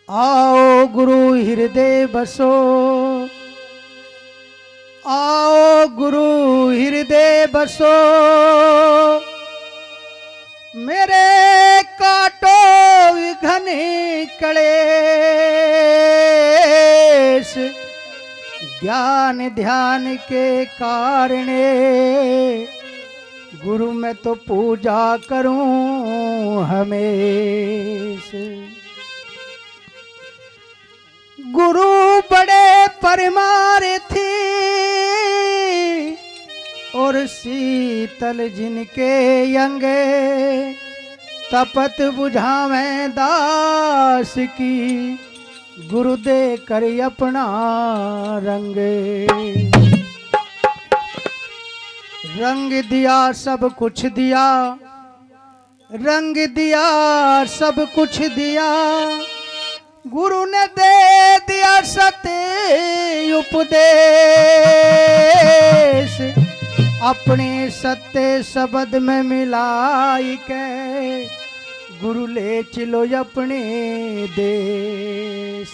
आओ गुरु हृदय बसो, आओ गुरु हृदय बसो, मेरे काटो विघ्न क्लेश, ज्ञान ध्यान के कारणे गुरु मैं तो पूजा करूं हमेश। गुरु बड़े परमार्थी और शीतल जिनके अंगे, तपत बुझावें दास की, गुरु दे कर अपना रंगे। रंग दिया सब कुछ दिया, रंग दिया सब कुछ दिया, गुरु ने दे दिया सत्य उपदेश, अपने सत्य शब्द में मिलाई के, गुरु ले चलो अपने देश।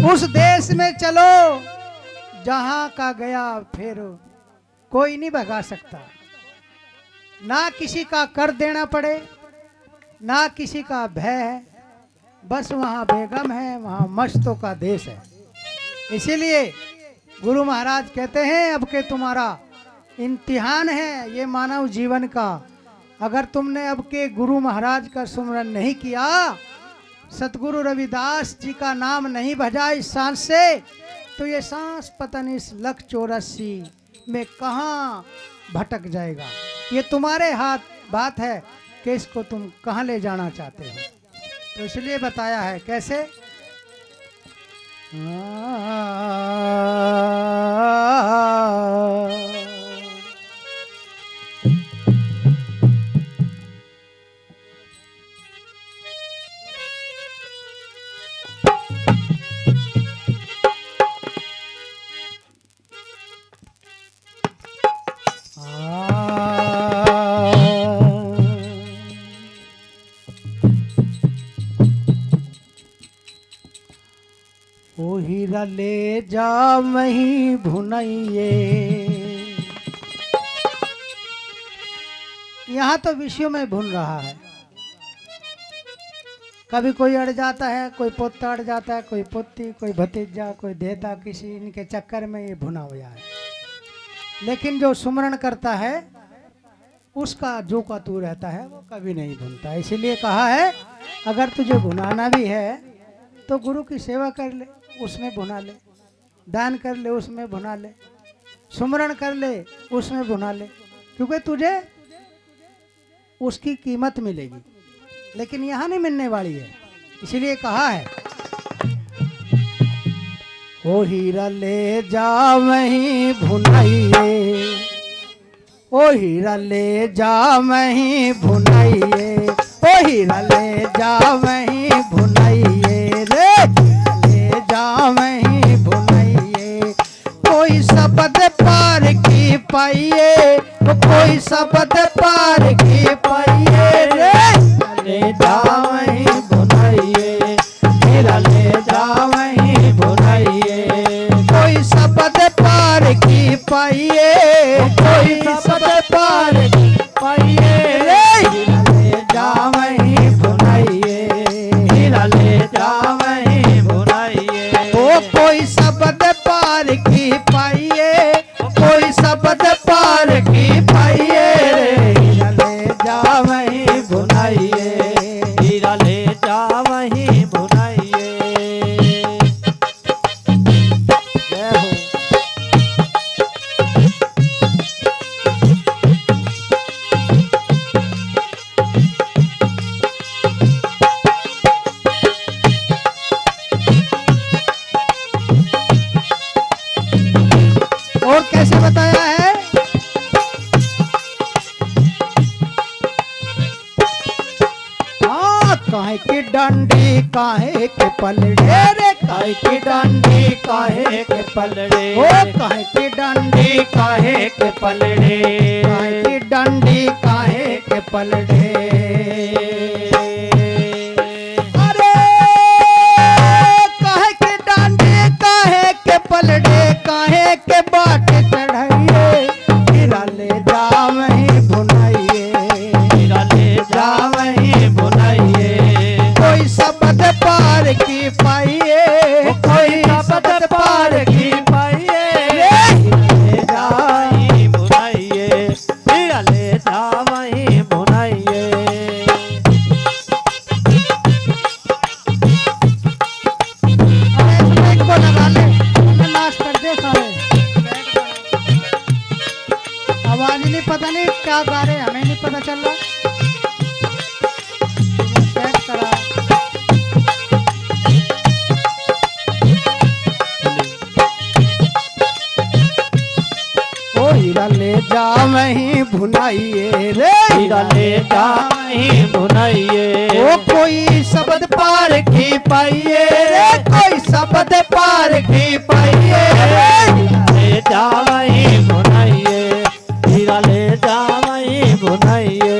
उस देश में चलो जहां का गया फिर कोई नहीं भगा सकता, ना किसी का कर देना पड़े, ना किसी का भय है, बस वहाँ बेगम है, वहाँ मस्तों का देश है। इसीलिए गुरु महाराज कहते हैं अब के तुम्हारा इम्तिहान है ये मानव जीवन का, अगर तुमने अब के गुरु महाराज का सुमरन नहीं किया, सतगुरु रविदास जी का नाम नहीं भजा इस सांस से, तो ये सांस पता नहीं इस 184 में कहाँ भटक जाएगा। ये तुम्हारे हाथ बात है कि इसको तुम कहाँ ले जाना चाहते हो। तो इसलिए बताया है कैसे। ओ हीरा ले जा वहीं भुनइए। यहाँ तो विषयों में भुन रहा है, कभी कोई अड़ जाता है, कोई पोता अड़ जाता है, कोई पोती, कोई भतीजा, कोई देता, किसी इनके चक्कर में ये भुना हुआ है। लेकिन जो सुमरण करता है उसका जो का तू रहता है वो कभी नहीं भुनता। इसीलिए कहा है अगर तुझे भुनाना भी है तो गुरु की सेवा कर ले, उसमें भुना ले, दान कर ले, उसमें भुना ले, सुमरण कर ले, उसमें भुना ले, क्योंकि तुझे उसकी कीमत मिलेगी, लेकिन यहाँ नहीं मिलने वाली है। इसीलिए कहा है ओ हीरा ले जा वहीं भुनाइए, ओ हीरा ले जा वहीं भुनाइए, ओ हीरा ले जा वहीं भुनाइए रे, ले जा वहीं भुनाइए। कोई शब्द पार की पाइए, कोई शब्द पार की पाइए रे, ले जा वहीं भुनाइए, हीरा ले जा वहीं भुनाइए। कोई शब्द पार की पाइए, कोई शब्द पार की पाइए रे, हीरा ले जा वहीं भुनाइए, हीरा ले जा वहीं भुनाइए। ओ कोई शब्द पार की पाइए, कोई शब्द पार की पाइए रे, हीरा ले जा वहीं भुनाइए, हीरा ले जा वहीं भुनाइए। जय हो। और कैसे बताया है काहे की डंडी काहे के पलड़े रे, काहे की डंडी काहे के पलड़े, ओ काहे की डंडी काहे के पलड़े, काहे की डंडी काहे के पलड़े। अरे वहीं भुनाइए रे, हीरा ले जा वहीं भुनाइए। ओ कोई शब्द पार की पाइए रे, कोई शब्द पार की पाइए रे, ले जा वहीं भुनाइए, हीरा ले जा वहीं भुनाइए।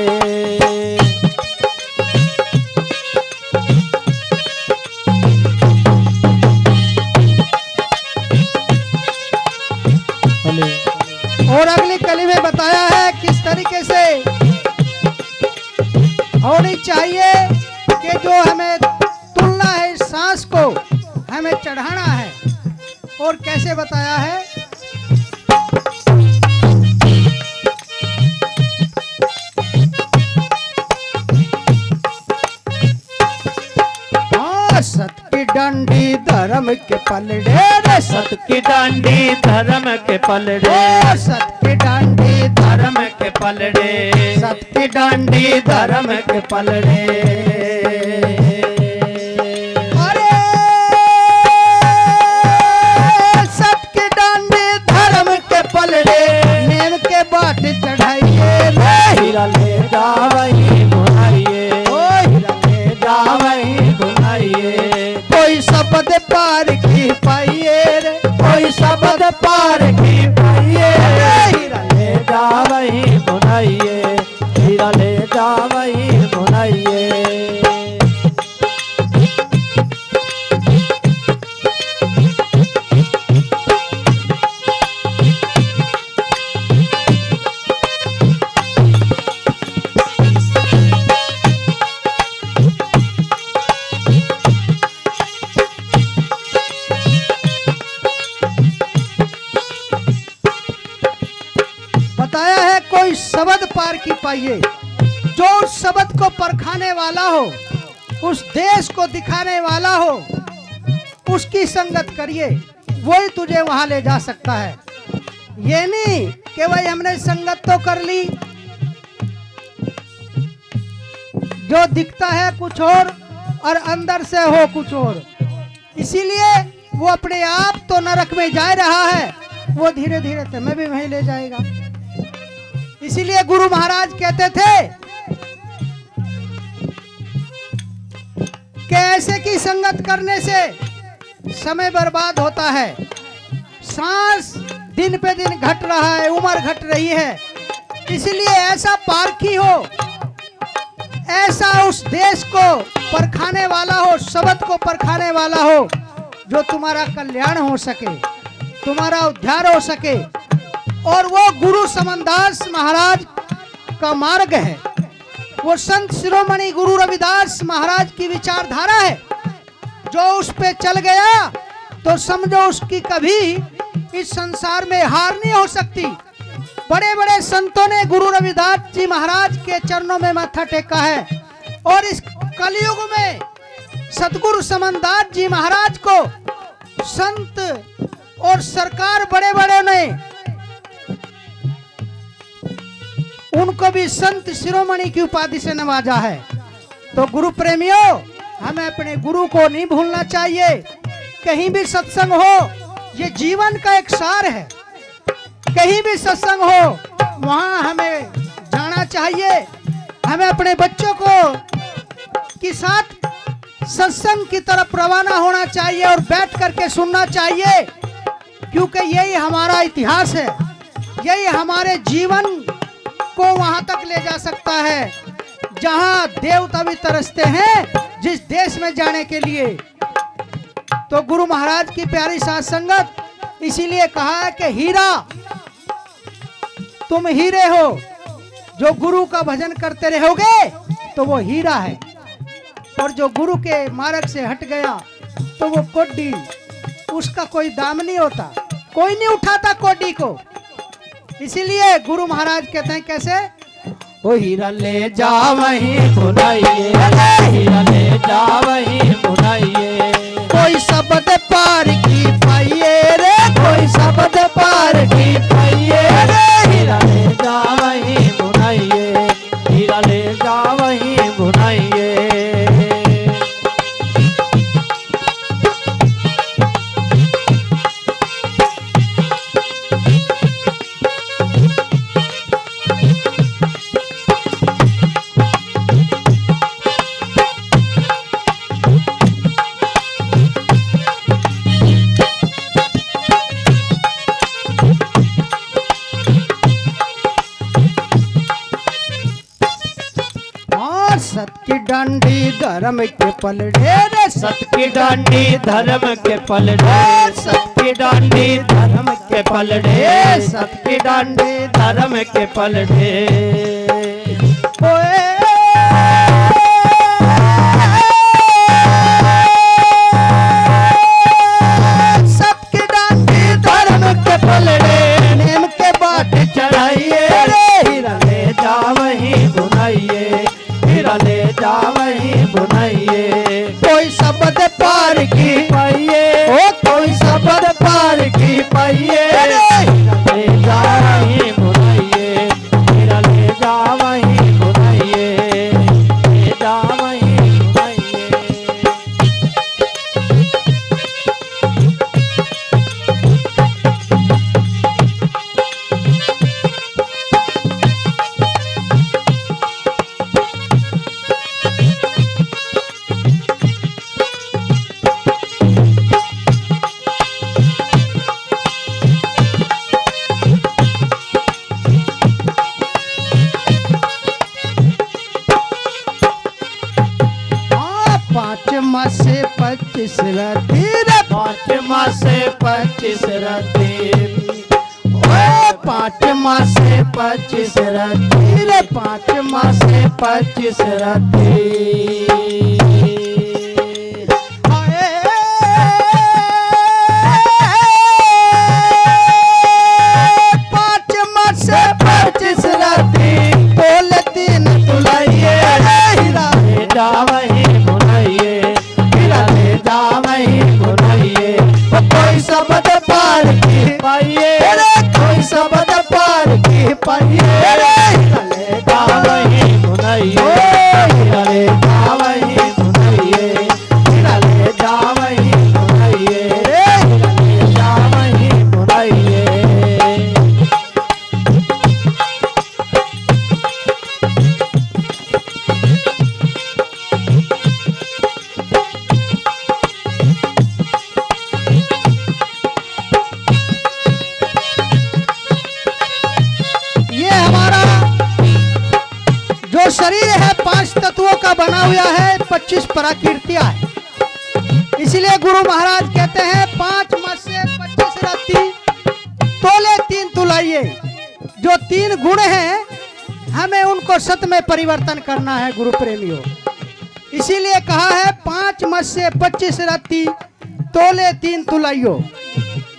और अगली कली में बताया है किस तरीके से होनी चाहिए कि जो हमें तुलना है इस सांस को हमें चढ़ाना है, और कैसे बताया है। सत की डंडी धर्म के पलड़े रे, सत की डांडी धर्म के पलड़े, सत की डंडी धर्म के पलड़े, सत की डंडी धर्म के पलड़े। अरे सत की डंडी धर्म के पलड़े, नेम के बाट चढ़ाइए रे, हीरा ले जा वहीं भुनाइए, ओ हीरा ले जा वहीं भुनाइए। कोई शब्द पार की पाइए रे, कोई शब्द पार की पाइए, हीरा ले जा वहीं भुनाइए, हीरा ले जा वहीं भुनाइए। बताया है कोई शब्द पार की पाइए, जो उस शब्द को परखाने वाला हो, उस देश को दिखाने वाला हो, उसकी संगत करिए, वही तुझे वहां ले जा सकता है। ये नहीं कि भाई हमने संगत तो कर ली, जो दिखता है कुछ और अंदर से हो कुछ और, इसीलिए वो अपने आप तो नरक में जा रहा है, वो धीरे धीरे तुम्हें भी वहीं ले जाएगा। इसीलिए गुरु महाराज कहते थे कि ऐसे की संगत करने से समय बर्बाद होता है, सांस दिन पे दिन घट रहा है, उम्र घट रही है। इसलिए ऐसा पारखी हो, ऐसा उस देश को परखाने वाला हो, शब्द को परखाने वाला हो, जो तुम्हारा कल्याण हो सके, तुम्हारा उद्धार हो सके। और वो गुरु समनदास महाराज का मार्ग है, वो संत शिरोमणि गुरु रविदास महाराज की विचारधारा है। जो उस पे चल गया तो समझो उसकी कभी इस संसार में हार नहीं हो सकती। बड़े बड़े संतों ने गुरु रविदास जी महाराज के चरणों में माथा टेका है, और इस कलयुग में सतगुरु समनदास जी महाराज को संत और सरकार बड़े बड़े ने उनको भी संत शिरोमणि की उपाधि से नवाजा है। तो गुरु प्रेमियों, हमें अपने गुरु को नहीं भूलना चाहिए। कहीं भी सत्संग हो, ये जीवन का एक सार है। कहीं भी सत्संग हो, वहां हमें जाना चाहिए। हमें अपने बच्चों को के साथ सत्संग की तरफ रवाना होना चाहिए और बैठ करके सुनना चाहिए, क्योंकि यही हमारा इतिहास है, यही हमारे जीवन को वहां तक ले जा सकता है जहां देवता भी तरसते हैं जिस देश में जाने के लिए। तो गुरु महाराज की प्यारी साथ संगत, इसीलिए कहा है कि हीरा तुम हीरे हो, जो गुरु का भजन करते रहोगे तो वो हीरा है, और जो गुरु के मार्ग से हट गया तो वो कोडी, उसका कोई दाम नहीं होता, कोई नहीं उठाता कोडी को। इसीलिए गुरु महाराज कहते हैं कैसे, ओ हीरा ले जा वहीं भुनाइए, हीरा ले जा वहीं भुनाइए। कोई शब्द पार की पाइए रे, कोई शब्द पार की पाइए रे, हीरा ले जा वहीं भुनाइए, हीरा ले जा वहीं भुनाइए। की डांडी धर्म के पलड़े रे, सत की डांडी धर्म के पलड़े, सत की डांडी धर्म के पलड़े, सत की डांडी धर्म के पलड़े। ओए सत की डांडी धर्म के पलड़े, नेम के बाट चढ़ाइए रे, हीरा ले जा वहीं बुनाइए, हीरा ले जा वहीं बुनाइए। कोई शब्द पार की पाइए, ओ कोई शब्द पार की पाइए, हीरा ले जा वहीं बुनाइए, हीरा ले जा वहीं बुनाइए, ले जा वहीं बुनाइए। हाँ, 5 माह से 25 राती रे, 5 माह से 25 राती, 5 माह से 25 राती रे, 5 माह से 25 राती। पाँच माह से 25 राती, बोल 3 तुलाइए रे, हीरा ले जा वहीं बुनाइए, हीरा ले जा वहीं बुनाइए। ओ कोई शब्द पार की पाइए, कोई शब्द पार की पाइए रे, हीरा ले जा वहीं बुनाइए, हीरा ले जा वहीं बुनाइए, हीरा ले जा वहीं बुनाइए, हीरा ले जा वहीं बुनाइए। ये हमारा जो शरीर है 5 तत्वों का बना हुआ है, 25 प्रकृतियां है। इसलिए गुरु महाराज कहते हैं 5 माह से 25 राती, तोले 3 तुलाइए। जो 3 गुण हैं हमें उनको सत में परिवर्तन करना है गुरु प्रेमियों। इसीलिए कहा है 5 माह से 25 राती, तोले 3 तुलाइयो।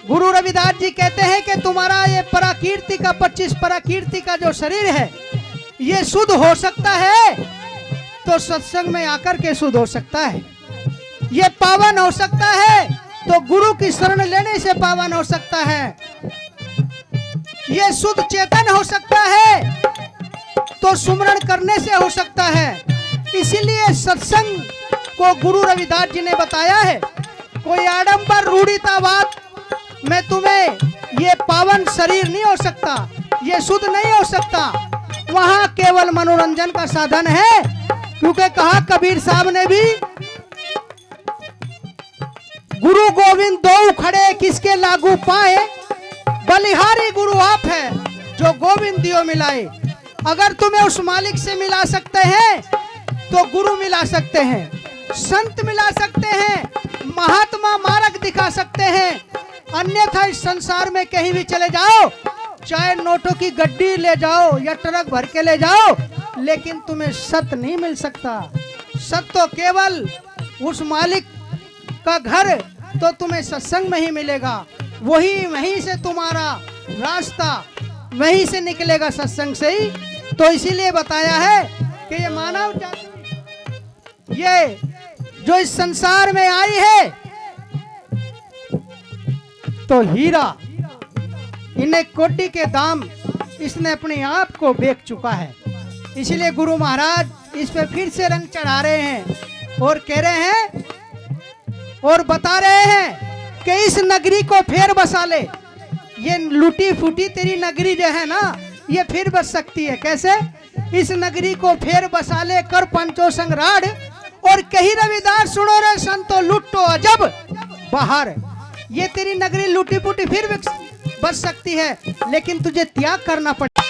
गुरु रविदास जी कहते हैं कि तुम्हारा ये प्रकृति का 25 प्रकृति का जो शरीर है ये शुद्ध हो सकता है तो सत्संग में आकर के शुद्ध हो सकता है, ये पावन हो सकता है तो गुरु की शरण लेने से पावन हो सकता है, ये शुद्ध चेतन हो सकता है तो सुमरण करने से हो सकता है। इसीलिए सत्संग को गुरु रविदास जी ने बताया है, कोई आडंबर रूढ़ितावाद में तुम्हें ये पावन शरीर नहीं हो सकता, ये शुद्ध नहीं हो सकता, वहां केवल मनोरंजन का साधन है। क्योंकि कहा कबीर साहब ने भी, गुरु गोविंद दो खड़े किसके लागू पाए, बलिहारी गुरु आप है जो गोविंद दियो मिलाए। अगर तुम्हें उस मालिक से मिला सकते हैं तो गुरु मिला सकते हैं, संत मिला सकते हैं, महात्मा मार्ग दिखा सकते हैं। अन्यथा इस संसार में कहीं भी चले जाओ, चाहे नोटों की गड्डी ले जाओ या ट्रक भर के ले जाओ, लेकिन तुम्हें सत नहीं मिल सकता। सत तो केवल उस मालिक का घर तो तुम्हें सत्संग में ही मिलेगा, वहीं से तुम्हारा रास्ता वहीं से निकलेगा, सत्संग से ही। तो इसीलिए बताया है कि ये मानव जाति ये जो इस संसार में आई है तो हीरा, इन्हें कोटि के दाम इसने अपने आप को बेच चुका है। इसलिए गुरु महाराज इस पे फिर से रंग चढ़ा रहे हैं और कह रहे हैं और बता रहे हैं कि इस नगरी को फिर बसा ले। ये लूटी फूटी तेरी नगरी जो है ना, ये फिर बस सकती है। कैसे? इस नगरी को फिर बसा ले कर पंचो संग्राड़, और कही रविदास सुनो रे संतो लुटो अजब बाहर। ये तेरी नगरी लूटी फूटी फिर बच सकती है, लेकिन तुझे त्याग करना पड़ेगा।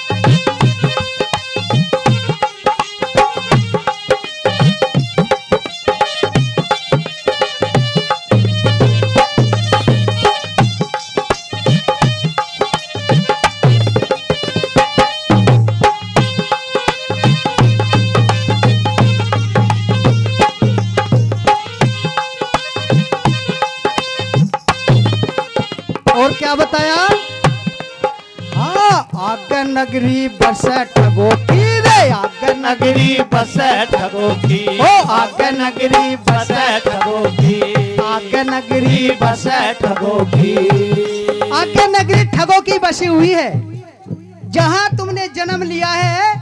क्या बताया? हाँ, आगे नगरी बसे ठगो की रे, आगे नगरी बसे ठगो की, ओ आगे नगरी बसे ठगो की, आगे नगरी बसे ठगो की, आगे नगरी ठगों की बसी हुई है। जहां तुमने जन्म लिया है,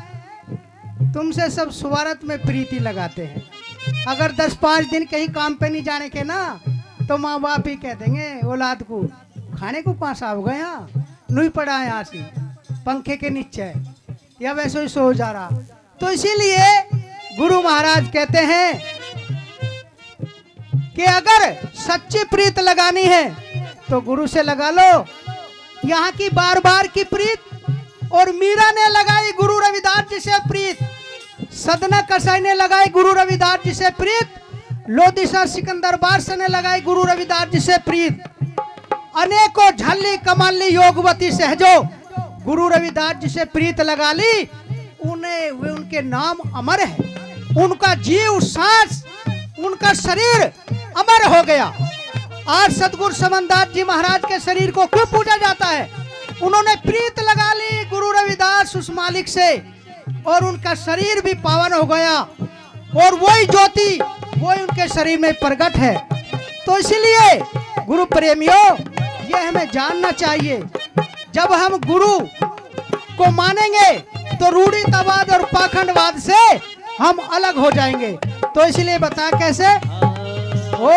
तुमसे सब स्वार्थ में प्रीति लगाते हैं। अगर 10-5 दिन कहीं काम पे नहीं जाने के ना, तो माँ बाप ही कह देंगे औलाद को, खाने को पास आ गया, नहीं पड़ा यहाँ से पंखे के नीचे या वैसे ही सो जा रहा। तो इसीलिए गुरु महाराज कहते हैं कि अगर सच्ची प्रीत लगानी है तो गुरु से लगा लो। यहाँ की बार बार की प्रीत, और मीरा ने लगाई गुरु रविदास जी से प्रीत, सदना कसाई ने लगाई गुरु रविदास जी से प्रीत, लोधीसा सिकंदर बारसा ने लगाई गुरु रविदास जी से प्रीत, अनेकों झल्ली कमाली योगवती सहजो गुरु रविदास जी से प्रीत लगा ली। उन्हें वे उनके नाम अमर है, उनका जीव सांस, उनका शरीर अमर हो गया। आज सतगुरु समनदास जी महाराज के शरीर को क्यों पूजा जाता है? उन्होंने प्रीत लगा ली गुरु रविदास उस मालिक से, और उनका शरीर भी पावन हो गया, और वही ज्योति वही उनके शरीर में प्रकट है। तो इसलिए गुरु प्रेमियों, ये हमें जानना चाहिए, जब हम गुरु को मानेंगे तो रूढ़ितावाद और पाखंडवाद से हम अलग हो जाएंगे। तो इसलिए बता कैसे? ओ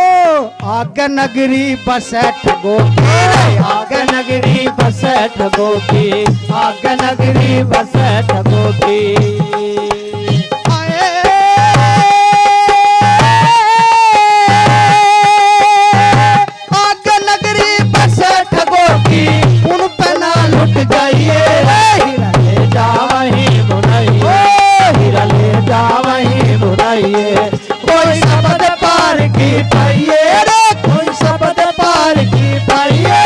आगे नगरी बसे ठगो की, आगे नगरी बसे ठगो की, आगे नगरी बसे ठगो की, आगे नगरी बसे ठगो की, उन पे ना लुट जाइए, हीरा ले जा वहीं बुनाइए, हीरा ले जा वहीं बुनाइए, कोई शब्द पार की पाइए रे, कोई शब्द पार की पाइए,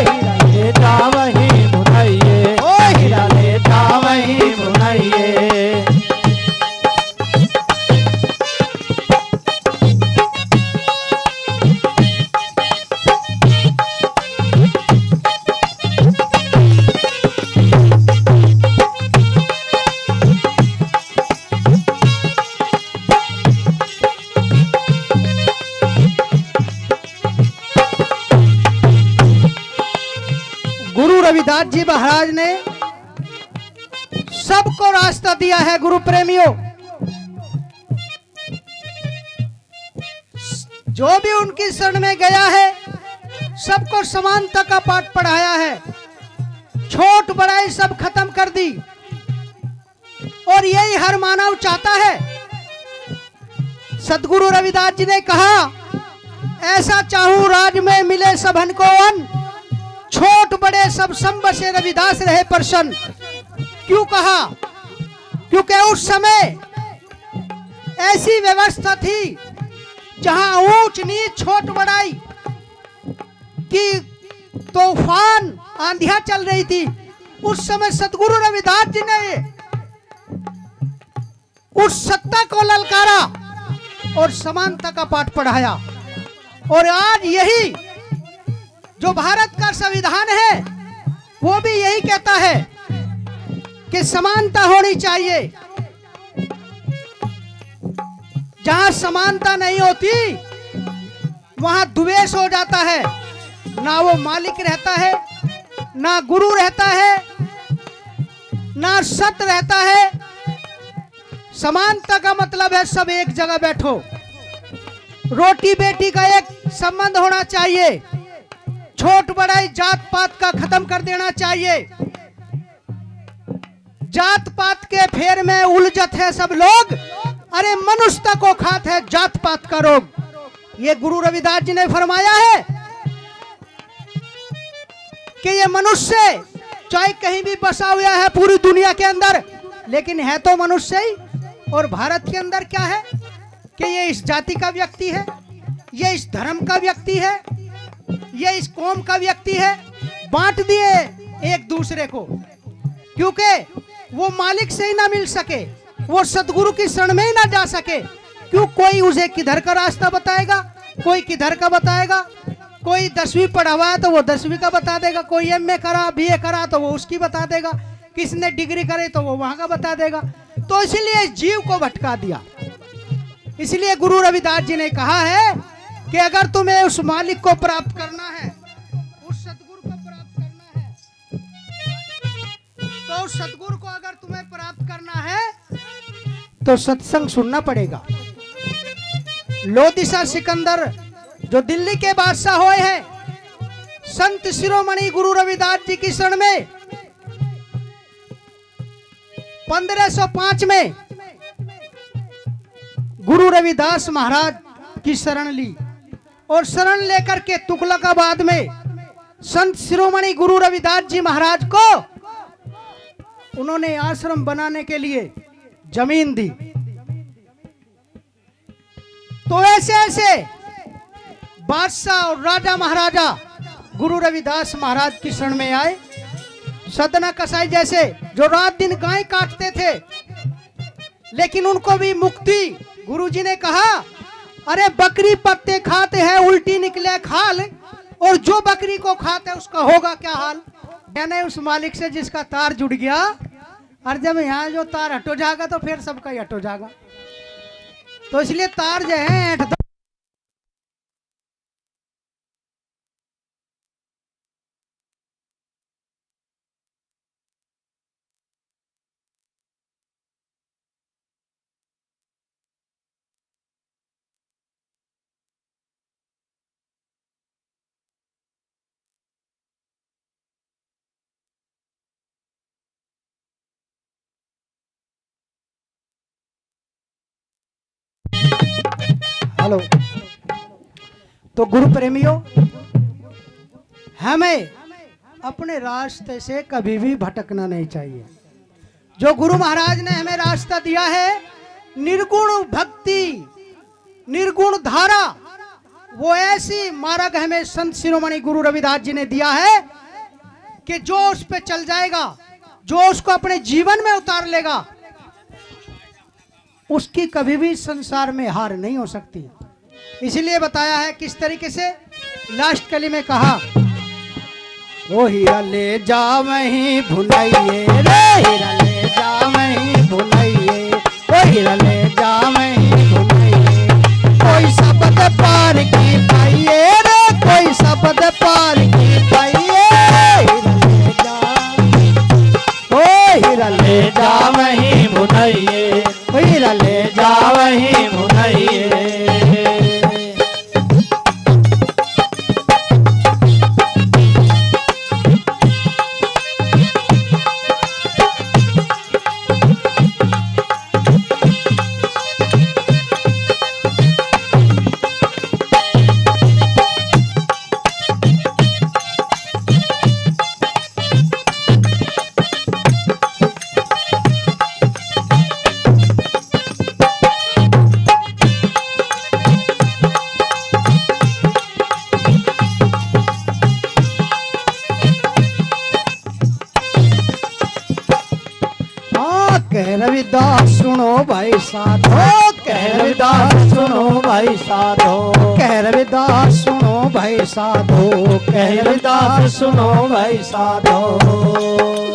हीरा ले जा वहीं बुनाइए, ओ हीरा ले जा वहीं बुनाइए। गुरु रविदास जी महाराज ने सबको रास्ता दिया है। गुरु प्रेमियों, जो भी उनकी शरण में गया है, सबको समानता का पाठ पढ़ाया है, छोट बड़ाई सब खत्म कर दी, और यही हर मानव चाहता है। सतगुरु रविदास जी ने कहा, ऐसा चाहूं राज में मिले सबन को अन, छोट बड़े सब संबसे रविदास रहे प्रसन्न। क्यों कहा? क्योंकि उस समय ऐसी व्यवस्था थी जहां ऊंच नीच छोट बड़ाई की तूफान आंधियां चल रही थी। उस समय सतगुरु रविदास जी ने उस सत्ता को ललकारा और समानता का पाठ पढ़ाया। और आज यही जो भारत का संविधान है, वो भी यही कहता है कि समानता होनी चाहिए। जहां समानता नहीं होती वहां द्वेष हो जाता है, ना वो मालिक रहता है, ना गुरु रहता है, ना सत्य रहता है। समानता का मतलब है सब एक जगह बैठो, रोटी बेटी का एक संबंध होना चाहिए, छोट बड़ाई जात पात का खत्म कर देना चाहिए। जात पात के फेर में उलझत है सब लोग, अरे मनुष्यता को खात है जात पात का रोग। ये गुरु रविदास जी ने फरमाया है कि ये मनुष्य चाहे कहीं भी बसा हुआ है पूरी दुनिया के अंदर, लेकिन है तो मनुष्य ही। और भारत के अंदर क्या है कि ये इस जाति का व्यक्ति है, ये इस धर्म का व्यक्ति है, ये इस कौम का व्यक्ति है। बांट दिए एक दूसरे को, क्योंकि वो मालिक से ही ना मिल सके, वो सतगुरु की शरण में ही ना जा सके। क्यों? कोई उसे किधर का रास्ता बताएगा, कोई किधर का बताएगा। कोई 10वीं पढ़ा हुआ है तो वो 10वीं का बता देगा, कोई MA करा, BA करा तो वो उसकी बता देगा, किसने डिग्री करे तो वो वहां का बता देगा। तो इसलिए जीव को भटका दिया। इसलिए गुरु रविदास जी ने कहा है कि अगर तुम्हें उस मालिक को प्राप्त करना है, उस सतगुरु को प्राप्त करना है, तो उस सतगुरु को अगर तुम्हें प्राप्त करना है तो सत्संग सुनना पड़ेगा। लोधी सिकंदर जो दिल्ली के बादशाह हुए हैं, संत शिरोमणि गुरु रविदास जी की शरण में 1505 में गुरु रविदास महाराज की शरण ली और शरण लेकर के तुगलकाबाद में संत शिरोमणि गुरु रविदास जी महाराज को उन्होंने आश्रम बनाने के लिए जमीन दी। तो ऐसे ऐसे बादशाह और राजा महाराजा गुरु रविदास महाराज की शरण में आए। सदना कसाई जैसे जो रात दिन गाय काटते थे, लेकिन उनको भी मुक्ति गुरुजी ने कहा, अरे बकरी पत्ते खाते हैं उल्टी निकले खाल, और जो बकरी को खाते है उसका होगा क्या हाल। मैंने उस मालिक से जिसका तार जुड़ गया, और जब यहाँ जो तार हटो जाएगा तो फिर सबका ही हटो जाएगा। तो इसलिए तार जो है हेलो। तो गुरु प्रेमियों, हमें अपने रास्ते से कभी भी भटकना नहीं चाहिए। जो गुरु महाराज ने हमें रास्ता दिया है, निर्गुण भक्ति, निर्गुण धारा, वो ऐसी मार्ग हमें संत शिरोमणि गुरु रविदास जी ने दिया है कि जो उस पे चल जाएगा, जो उसको अपने जीवन में उतार लेगा, उसकी कभी भी संसार में हार नहीं हो सकती। इसलिए बताया है किस तरीके से। लास्ट कली में कहा, ओ हीरा ले जा वहीं भुलाइए रे, हीरा ले जा वहीं भुलाइए, ओ हीरा ले जा वहीं भुलाइए, कोई शब्द पार की पाइए रे, कोई शब्द पार की पाइए, हीरा ले जा वहीं भुलाइए, हीरा ले जा वहीं भुलाइए। कह रविदास सुनो भाई साधो, कह रविदास सुनो भाई साधो, कह रविदास सुनो भाई साधो, कह रविदास सुनो भाई साधो।